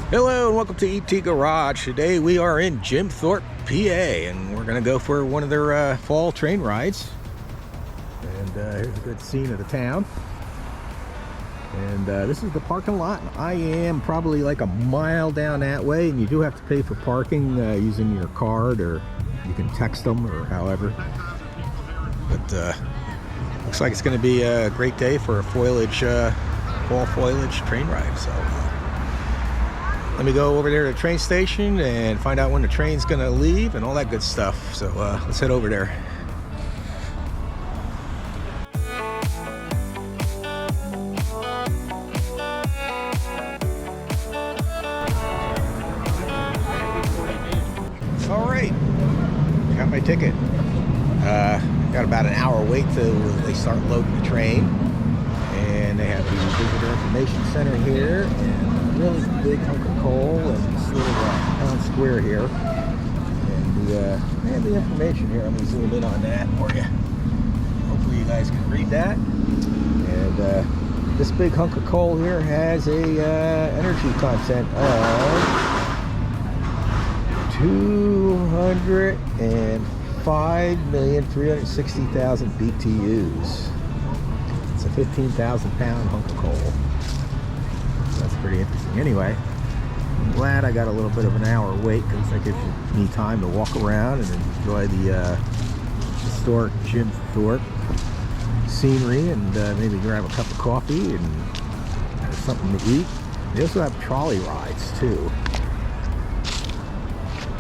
Hello and welcome to ET Garage. Today we are in Jim Thorpe, PA, and we're going to go for one of their fall train rides. And here's a good scene of the town. And this is the parking lot. I am probably like a mile down that way, and you do have to pay for parking using your card, or you can text them, or however. But looks like it's going to be a great day for a fall foliage train ride. So let me go over there to the train station and find out when the train's going to leave and all that good stuff. So let's head over there. All right, got my ticket. Got about an hour wait till they start loading the train. And they have the visitor information center here, and a really big hunk of coal, and this little town square here. And they have the information here. I'm going to zoom in on that for you. Hopefully you guys can read that. And this big hunk of coal here has a energy content of 205,360,000 BTUs. It's a 15,000 pound hunk of coal. So that's pretty interesting. Anyway, I'm glad I got a little bit of an hour wait, because that gives me time to walk around and enjoy the historic Jim Thorpe scenery, and maybe grab a cup of coffee and have something to eat. They also have trolley rides too.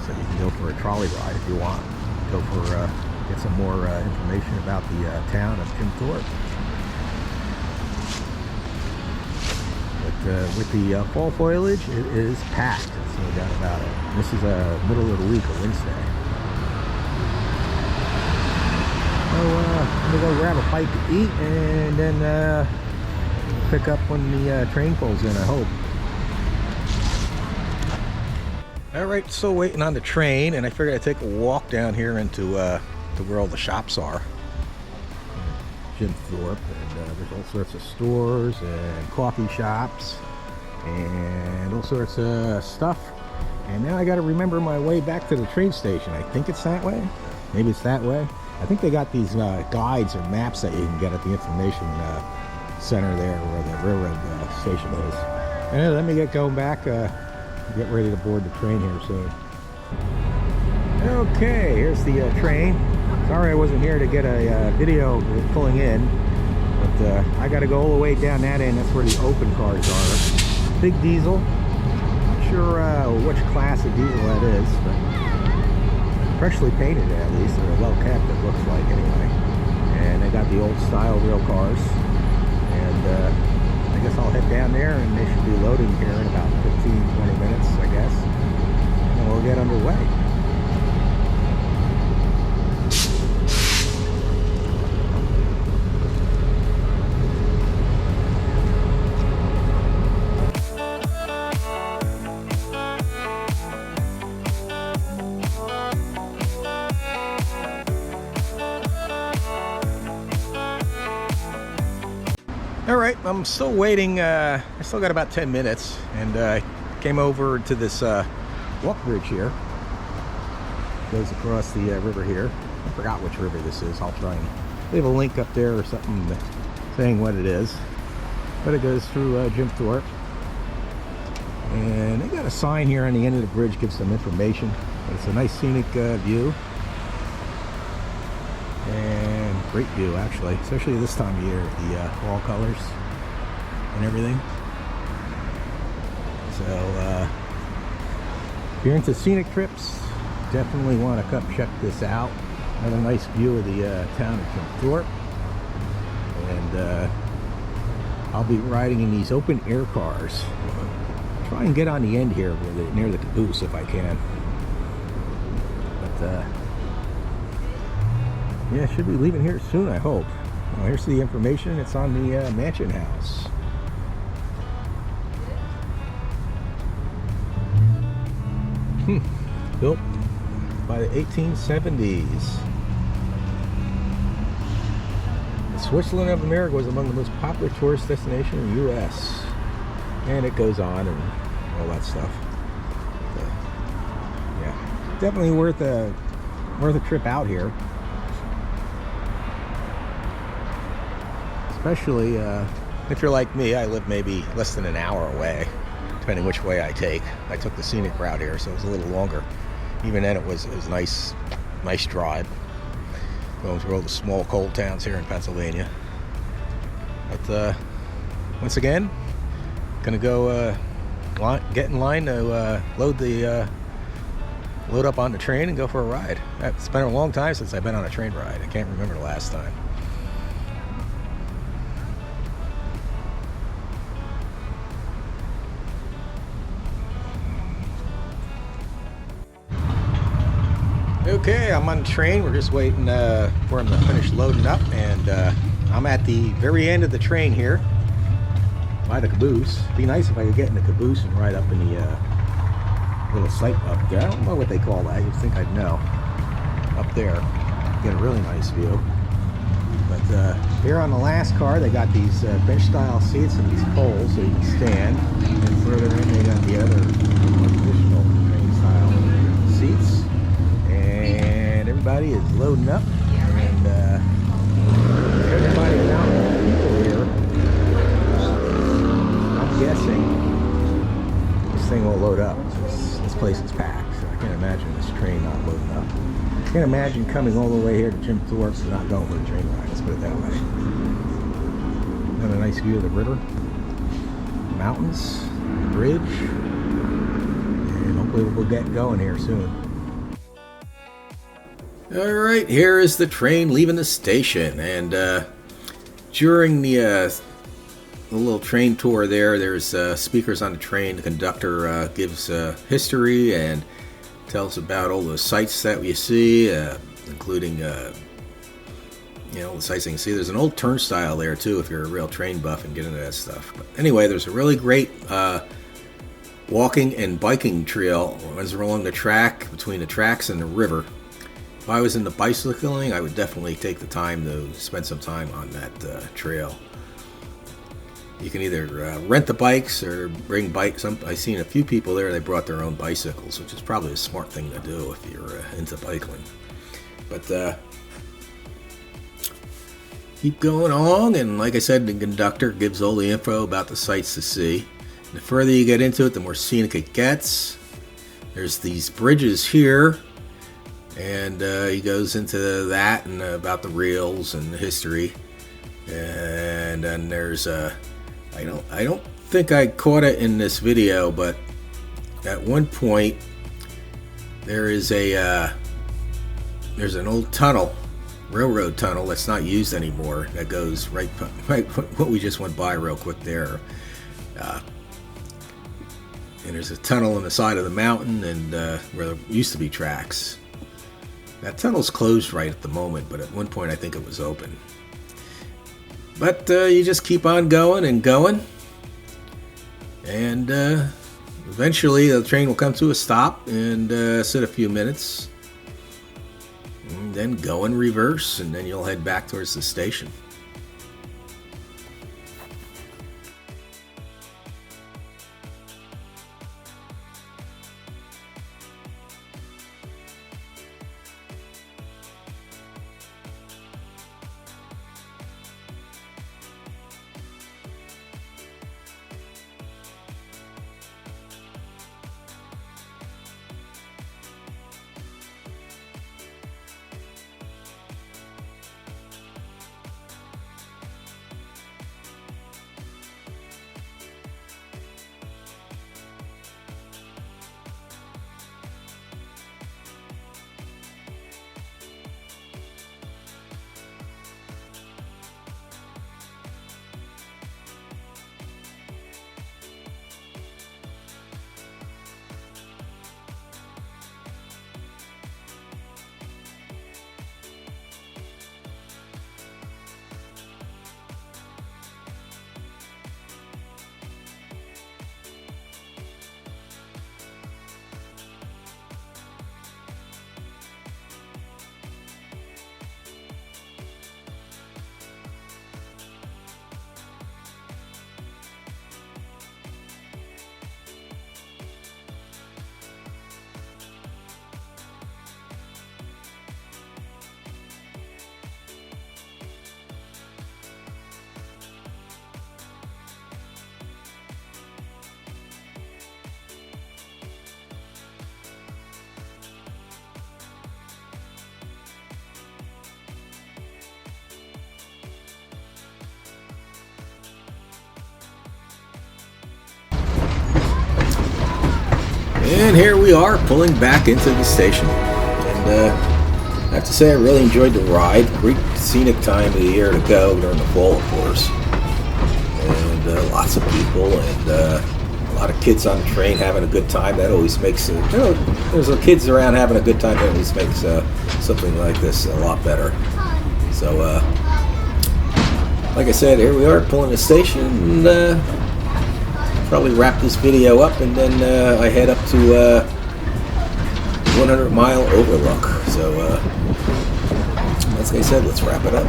So you can go for a trolley ride if you want. Go for get some more information about the town of Jim Thorpe. With the fall foliage, it is packed. There's no doubt about it. This is middle of the week, a Wednesday. So I'm gonna go grab a bite to eat, and then pick up when the train pulls in, I hope. Alright, still waiting on the train, and I figured I'd take a walk down here into where all the shops are. Jim Thorpe, and there's all sorts of stores and coffee shops and all sorts of stuff. And now I got to remember my way back to the train station. I think it's that way. Maybe it's that way. I think they got these guides or maps that you can get at the information center there, where the railroad station is. And let me get going back. Get ready to board the train here soon. Okay, here's the train. Sorry I wasn't here to get a video pulling in, but I got to go all the way down that end. That's where the open cars are. Big diesel. Not sure which class of diesel that is, but freshly painted at least. They're well kept, it looks like, anyway. And they got the old style rail cars. And I guess I'll head down there, and they should be loading here in about 15-20 minutes, I guess. And we'll get underway. Alright, I'm still waiting. I still got about 10 minutes, and I came over to this walk bridge here. Goes across the river here. I forgot which river this is. I'll try and leave a link up there or something saying what it is. But it goes through Jim Thorpe. And they got a sign here on the end of the bridge, gives some information. It's a nice scenic view. And great view, actually, especially this time of year, the fall colors and everything. So if you're into scenic trips, definitely want to come check this out. Another nice view of the town of Jim Thorpe. And I'll be riding in these open air cars. Try and get on the end here near the caboose if I can. But yeah, should be leaving here soon, I hope. Well, here's the information. It's on the mansion house. Built by the 1870s. The Switzerland of America was among the most popular tourist destinations in the U.S. And it goes on, and all that stuff. Yeah, definitely worth a trip out here, especially if you're like me. I live maybe less than an hour away, depending which way I take. I took the scenic route here, so it was a little longer. Even then, it was nice drive, going through all the small coal towns here in Pennsylvania. But once again, gonna go get in line to load up on the train and go for a ride. It's been a long time since I've been on a train ride. I can't remember the last time. Okay, I'm on the train. We're just waiting for him to finish loading up, and I'm at the very end of the train here by the caboose. It'd be nice if I could get in the caboose and ride up in the little site up there. I don't know what they call that. You'd think I'd know. Up there, get a really nice view. But here on the last car, they got these bench-style seats and these poles so you can stand. And further in, they got the other more traditional train-style seats. And everybody is loading up, and everybody around the people here. I'm guessing this thing will load up. This place is packed, so I can't imagine this train not loading up. I can't imagine coming all the way here to Jim Thorpe's and not going for a train ride. Let's put it that way. Got a nice view of the river, mountains, bridge, and hopefully we'll get going here soon. Alright, here is the train leaving the station, and during the little train tour there's speakers on the train. The conductor gives history and tells about all the sights that we see, including the sights you can see. There's an old turnstile there too if you're a real train buff and get into that stuff. But anyway, there's a really great walking and biking trail runs along the track, between the tracks and the river. If I was into bicycling, I would definitely take the time to spend some time on that trail. You can either rent the bikes or bring bikes. I've seen a few people there, they brought their own bicycles, which is probably a smart thing to do if you're into biking. But keep going along, and like I said, the conductor gives all the info about the sights to see. And the further you get into it, the more scenic it gets. There's these bridges here. And he goes into that and about the rails and the history. And then there's I don't think I caught it in this video, but at one point there is there's an old tunnel, railroad tunnel that's not used anymore, that goes right what we just went by real quick there. And there's a tunnel on the side of the mountain, and where there used to be tracks. That tunnel's closed right at the moment, but at one point I think it was open. But you just keep on going and going, and eventually the train will come to a stop and sit a few minutes, and then go in reverse, and then you'll head back towards the station. And here we are pulling back into the station. And I have to say I really enjoyed the ride. Great scenic time of the year to go during the fall, of course. And lots of people and a lot of kids on the train having a good time. That always makes, there's kids around having a good time. That always makes something like this a lot better. So, like I said, here we are pulling the station. And, probably wrap this video up, and then I head up to 100 Mile Overlook. So, as I said, let's wrap it up.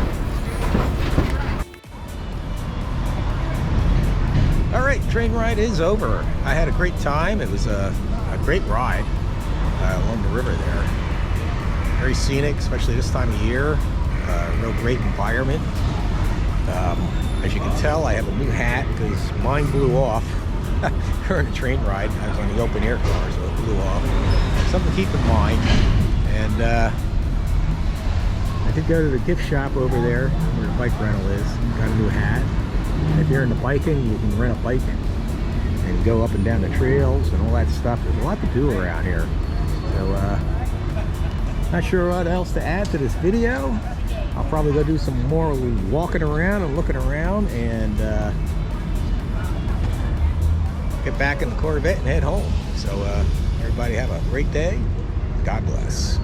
All right, train ride is over. I had a great time. It was a great ride along the river there. Very scenic, especially this time of year. Real great environment. As you can tell, I have a new hat because mine blew off during the train ride. I was on the open air car, so it blew off. Something to keep in mind. And I did go to the gift shop over there where the bike rental is. Got a new hat. And if you're into biking, you can rent a bike and go up and down the trails and all that stuff. There's a lot to do around here. So not sure what else to add to this video. I'll probably go do some more walking around and looking around and get back in the Corvette and head home. So everybody have a great day. God bless.